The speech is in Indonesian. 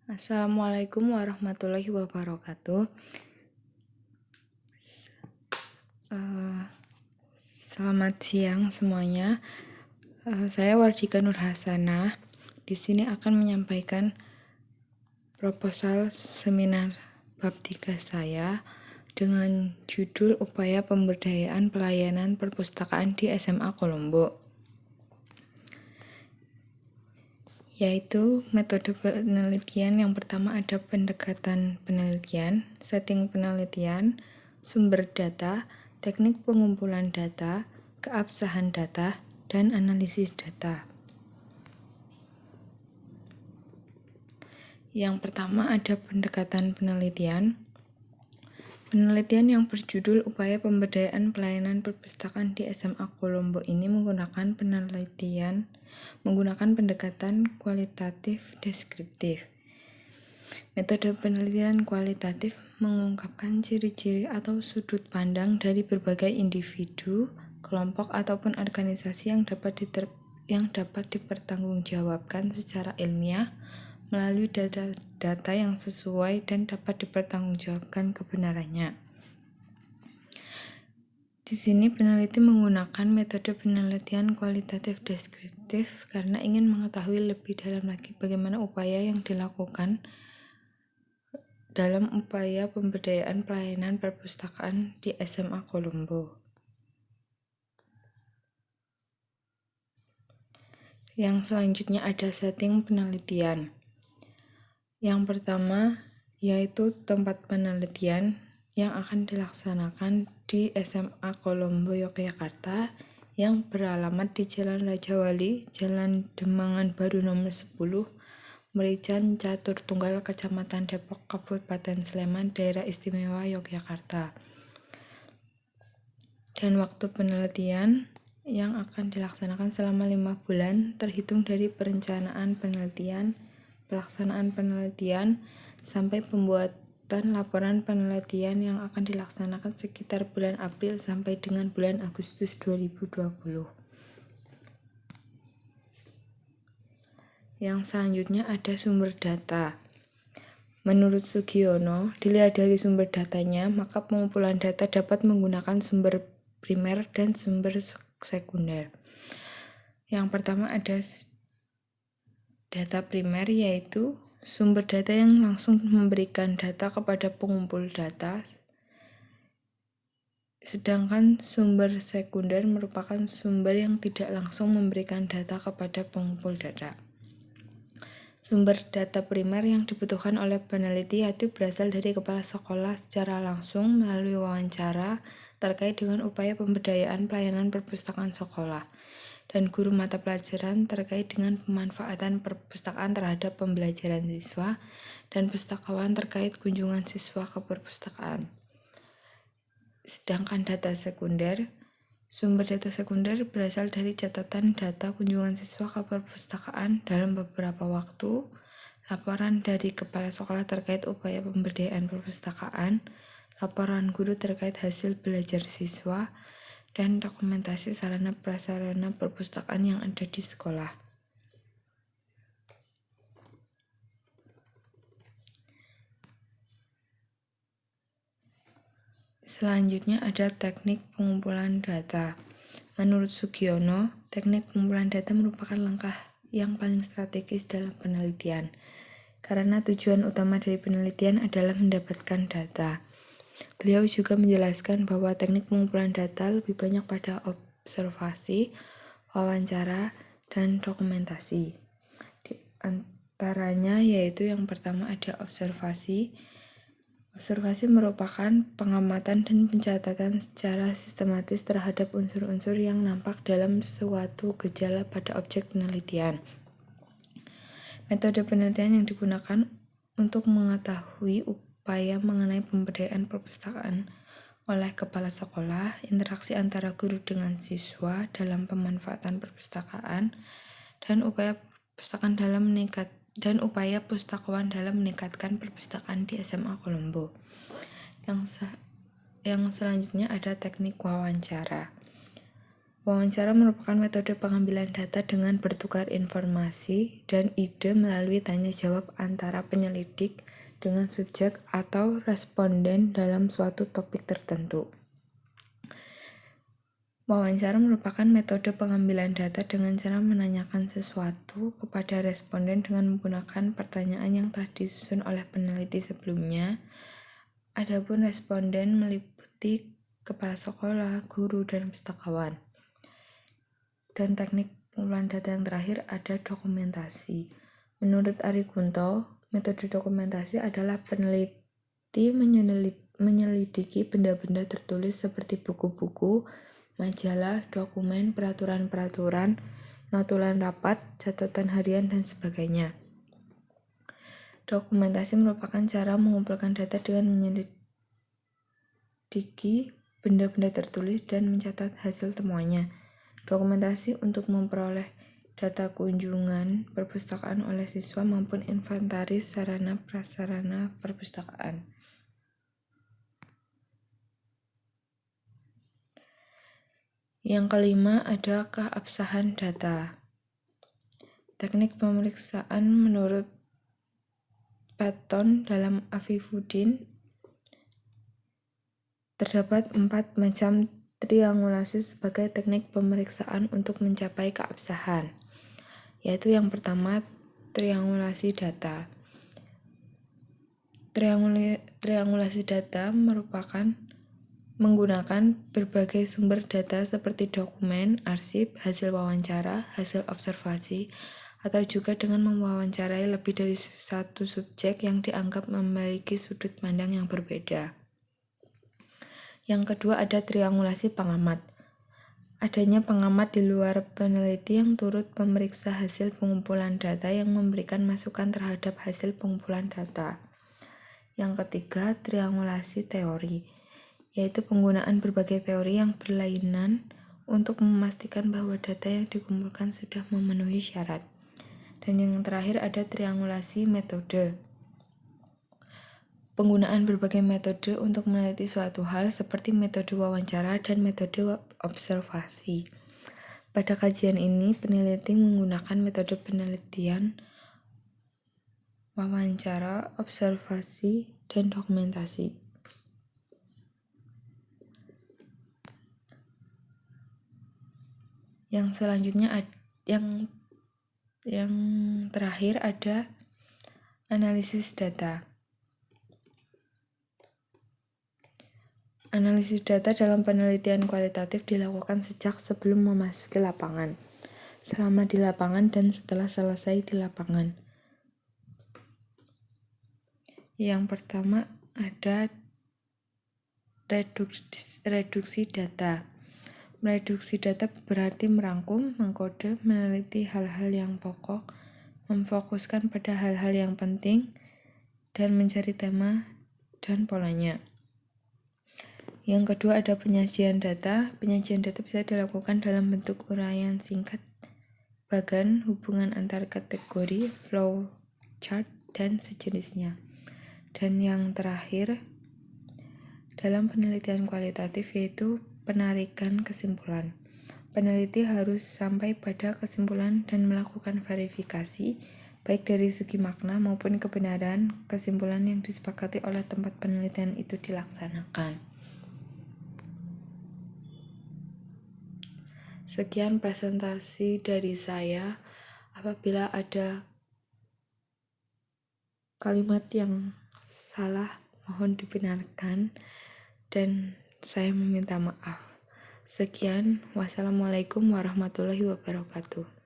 Assalamualaikum warahmatullahi wabarakatuh. Selamat siang semuanya. Saya Wardika Nurhasanah. Di sini akan menyampaikan proposal seminar bab 3 saya dengan judul Upaya Pemberdayaan Pelayanan Perpustakaan di SMA Kolombo. Yaitu metode penelitian yang pertama ada pendekatan penelitian, setting penelitian, sumber data, teknik pengumpulan data, keabsahan data, dan analisis data. Yang pertama ada pendekatan penelitian. Penelitian yang berjudul Upaya Pemberdayaan Pelayanan Perpustakaan di SMA Kolombo ini menggunakan pendekatan kualitatif deskriptif. Metode penelitian kualitatif mengungkapkan ciri-ciri atau sudut pandang dari berbagai individu, kelompok ataupun organisasi yang dapat dipertanggungjawabkan secara ilmiah melalui data yang sesuai dan dapat dipertanggungjawabkan kebenarannya. Di sini peneliti menggunakan metode penelitian kualitatif deskriptif karena ingin mengetahui lebih dalam lagi bagaimana upaya yang dilakukan dalam upaya pemberdayaan pelayanan perpustakaan di SMA Kolombo. Yang selanjutnya ada setting penelitian. Yang pertama yaitu tempat penelitian yang akan dilaksanakan di SMA Kolombo, Yogyakarta yang beralamat di Jalan Raja Wali, Jalan Demangan Baru nomor 10, Merican Catur Tunggal, Kecamatan Depok, Kabupaten Sleman, Daerah Istimewa Yogyakarta. Dan waktu penelitian yang akan dilaksanakan selama 5 bulan terhitung dari perencanaan penelitian, pelaksanaan penelitian, sampai pembuatan laporan penelitian yang akan dilaksanakan sekitar bulan April sampai dengan bulan Agustus 2020. Yang selanjutnya ada sumber data. Menurut Sugiono, dilihat dari sumber datanya, maka pengumpulan data dapat menggunakan sumber primer dan sumber sekunder. Yang pertama ada data primer, yaitu sumber data yang langsung memberikan data kepada pengumpul data, sedangkan sumber sekunder merupakan sumber yang tidak langsung memberikan data kepada pengumpul data. Sumber data primer yang dibutuhkan oleh peneliti yaitu berasal dari kepala sekolah secara langsung melalui wawancara terkait dengan upaya pemberdayaan pelayanan perpustakaan sekolah, dan guru mata pelajaran terkait dengan pemanfaatan perpustakaan terhadap pembelajaran siswa, dan pustakawan terkait kunjungan siswa ke perpustakaan. Sedangkan data sekunder, sumber data sekunder berasal dari catatan data kunjungan siswa ke perpustakaan dalam beberapa waktu, laporan dari kepala sekolah terkait upaya pemberdayaan perpustakaan, laporan guru terkait hasil belajar siswa, dan dokumentasi sarana prasarana perpustakaan yang ada di sekolah. Selanjutnya ada teknik pengumpulan data. Menurut Sugiono, teknik pengumpulan data merupakan langkah yang paling strategis dalam penelitian, karena tujuan utama dari penelitian adalah mendapatkan data. Beliau juga menjelaskan bahwa teknik pengumpulan data lebih banyak pada observasi, wawancara, dan dokumentasi. Di antaranya yaitu yang pertama ada observasi. Observasi merupakan pengamatan dan pencatatan secara sistematis terhadap unsur-unsur yang nampak dalam suatu gejala pada objek penelitian. Metode penelitian yang digunakan untuk mengetahui upaya mengenai pemberdayaan perpustakaan oleh kepala sekolah, interaksi antara guru dengan siswa dalam pemanfaatan perpustakaan, dan upaya pustakawan dalam meningkatkan perpustakaan di SMA Kolombo. Yang selanjutnya ada teknik wawancara. Wawancara merupakan metode pengambilan data dengan bertukar informasi dan ide melalui tanya jawab antara penyelidik dengan subjek atau responden dalam suatu topik tertentu. Wawancara merupakan metode pengambilan data dengan cara menanyakan sesuatu kepada responden dengan menggunakan pertanyaan yang telah disusun oleh peneliti sebelumnya. Adapun responden meliputi kepala sekolah, guru, dan pustakawan. Dan teknik pengumpulan data yang terakhir ada dokumentasi. Menurut Ari Kunto, metode dokumentasi adalah peneliti menyelidiki benda-benda tertulis seperti buku-buku, majalah, dokumen, peraturan-peraturan, notulen rapat, catatan harian, dan sebagainya. Dokumentasi merupakan cara mengumpulkan data dengan menyelidiki benda-benda tertulis dan mencatat hasil temuannya. Dokumentasi untuk memperoleh data kunjungan perpustakaan oleh siswa maupun inventaris sarana-prasarana perpustakaan. Yang kelima ada keabsahan data. Teknik pemeriksaan menurut Patton dalam Afifuddin terdapat 4 macam triangulasi sebagai teknik pemeriksaan untuk mencapai keabsahan, yaitu yang pertama triangulasi data. Triangulasi data merupakan menggunakan berbagai sumber data seperti dokumen, arsip, hasil wawancara, hasil observasi, atau juga dengan mewawancarai lebih dari satu subjek yang dianggap memiliki sudut pandang yang berbeda. Yang kedua ada triangulasi pengamat. Adanya pengamat di luar peneliti yang turut memeriksa hasil pengumpulan data yang memberikan masukan terhadap hasil pengumpulan data. Yang ketiga, triangulasi teori, yaitu penggunaan berbagai teori yang berlainan untuk memastikan bahwa data yang dikumpulkan sudah memenuhi syarat. Dan yang terakhir ada triangulasi metode. Penggunaan berbagai metode untuk meneliti suatu hal seperti metode wawancara dan metode observasi. Pada kajian ini, peneliti menggunakan metode penelitian, wawancara, observasi, dan dokumentasi. Yang selanjutnya yang terakhir ada analisis data. Analisis data dalam penelitian kualitatif dilakukan sejak sebelum memasuki lapangan, selama di lapangan, dan setelah selesai di lapangan. Yang pertama ada reduksi data. Mereduksi data berarti merangkum, mengkode, meneliti hal-hal yang pokok, memfokuskan pada hal-hal yang penting, dan mencari tema dan polanya. Yang kedua ada penyajian data. Penyajian data bisa dilakukan dalam bentuk uraian singkat, bagan, hubungan antar kategori, flow chart, dan sejenisnya. Dan yang terakhir dalam penelitian kualitatif yaitu penarikan kesimpulan. Peneliti harus sampai pada kesimpulan dan melakukan verifikasi baik dari segi makna maupun kebenaran kesimpulan yang disepakati oleh tempat penelitian itu dilaksanakan. Sekian presentasi dari saya. Apabila ada kalimat yang salah, mohon dibenarkan dan saya meminta maaf. Sekian, wassalamualaikum warahmatullahi wabarakatuh.